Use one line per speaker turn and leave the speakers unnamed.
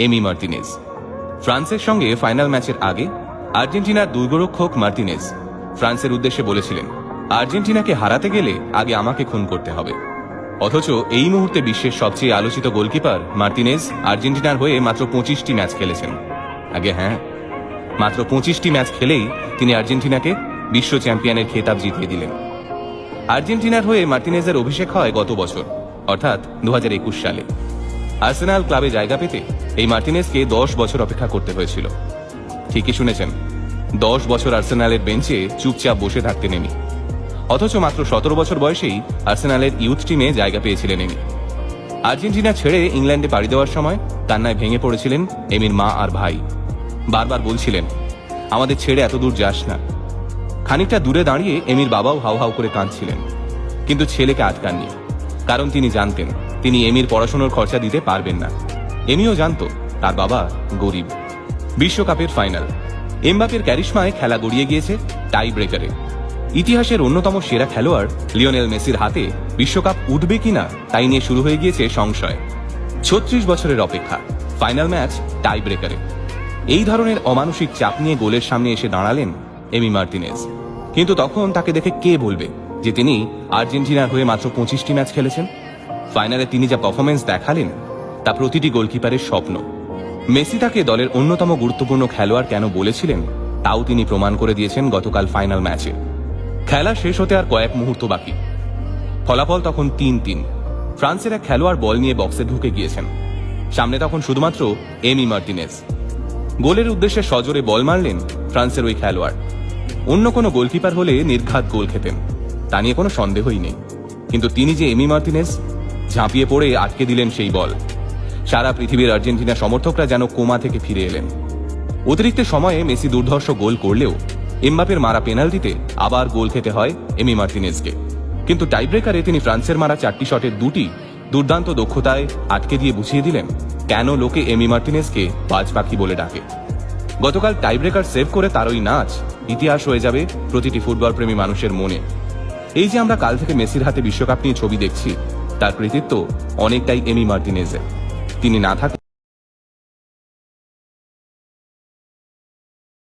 Emi Martinez. ফ্রান্সের সঙ্গে final ম্যাচের আগে আর্জেন্টিনার দুর্গরক্ষক মার্টিনেজ ফ্রান্সের উদ্দেশ্যে বলেছিলেন, আর্জেন্টিনাকে হারাতে গেলে আগে আমাকে খুন করতে হবে। অথচ এই মুহূর্তে বিশ্বের সবচেয়ে আলোচিত গোলকিপার মার্টিনেজ আর্জেন্টিনার হয়ে মাত্র 25টি ম্যাচ খেলেছেন। আগে হ্যাঁ, মাত্র 25টি ম্যাচ খেলেই তিনি আর্জেন্টিনাকে বিশ্ব চ্যাম্পিয়নের খেতাব জিতিয়ে দিলেন। আর্জেন্টিনার হয়ে মার্টিনেজের অভিষেক হয় গত বছর, অর্থাৎ 2021 সালে। আর্সেনাল ক্লাবে জায়গা পেতে এই মার্টিনেজকে 10 বছর অপেক্ষা করতে হয়েছিল। ঠিকই শুনেছেন, 10 বছর আর্সেনালের বেঞ্চে চুপচাপ বসে থাকতেন এমি। অথচ মাত্র 17 বছর বয়সেই আর্সেনালের ইউথ টিমে জায়গা পেয়েছিলেন এমি। আর্জেন্টিনা ছেড়ে ইংল্যান্ডে পাড়ি দেওয়ার সময় কান্নায় ভেঙে পড়েছিলেন এমির মা আর ভাই। বারবার বলছিলেন, আমাদের ছেড়ে এত দূর যাস না। খানিকটা দূরে দাঁড়িয়ে এমির বাবাও হাউ হাউ করে কাঁদছিলেন, কিন্তু ছেলেকে আটকাননি, কারণ তিনি জানতেন তিনি এমির পড়াশোনার খরচা দিতে পারবেন না। এমিও জানত তার বাবা গরিব। বিশ্বকাপের ফাইনাল, এমবাপের ক্যারিশমায় খেলা গড়িয়ে গিয়েছে টাই ব্রেকারে। ইতিহাসের অন্যতম সেরা খেলোয়াড় লিওনেল মেসির হাতে বিশ্বকাপ উঠবে কিনা তাই নিয়ে শুরু হয়ে গিয়েছে সংশয়। 36 বছরের অপেক্ষা, ফাইনাল ম্যাচ টাই ব্রেকারে। এই ধরনের অমানসিক চাপ নিয়ে গোলের সামনে এসে দাঁড়ালেন এমি মার্টিনেজ। কিন্তু তখন তাকে দেখে কে বলবে যে তিনি আর্জেন্টিনার হয়ে মাত্র 25টি ম্যাচ খেলেছেন? ফাইনালে তিনি যা পারফরমেন্স দেখালেন তা প্রতিটি গোলকিপারের স্বপ্ন। মেসি তাকে দলের অন্যতম গুরুত্বপূর্ণ খেলোয়াড় কেন বলেছিলেন তাও তিনি প্রমাণ করে দিয়েছেন গতকাল ফাইনাল ম্যাচে। খেলা শেষ হতে আর কয়েক মুহূর্ত বাকি। ফলাফল তখন 3-3। ফ্রান্সের এক খেলোয়াড় বল নিয়ে বক্সে ঢুকে গিয়েছেন। সামনে তখন শুধুমাত্র এমি মার্টিনেজ। গোলের উদ্দেশ্যে সজোরে বল মারলেন ফ্রান্সের ওই খেলোয়াড়। অন্য কোনো গোলকিপার হলে নির্ঘাত গোল খেতেন, তা নিয়ে কোনো সন্দেহই নেই। কিন্তু তিনি যে এমি মার্টিনেজ, ঝাঁপিয়ে পড়ে আটকে দিলেন সেই বল। সারা পৃথিবীর আর্জেন্টিনা সমর্থকরা যেন কোমা থেকে ফিরে এলেন। অতিরিক্ত সময়ে মেসি দুর্ধর্ষ গোল করলেও এমবাপের মারা পেনাল্টিতে আবার গোল খেতে হয় এমি মার্টিনেজকে। কিন্তু টাইব্রেকারে তিনি ফ্রান্সের মারা 4টি শটের 2টি দুর্দান্ত দক্ষতায় আটকে দিয়ে বুঝিয়ে দিলেন কেন লোকে এমি মার্টিনেজকে বাজ পাখি বলে ডাকে। গতকাল টাইব্রেকার সেভ করে তার ওই নাচ ইতিহাস হয়ে যাবে প্রতিটি ফুটবল প্রেমী মানুষের মনে। এই যে আমরা কাল থেকে মেসির হাতে বিশ্বকাপ নিয়ে ছবি দেখছি, তার কৃতিত্ব অনেকটাই এমি মার্টিনেজের। তিনি না থাকলে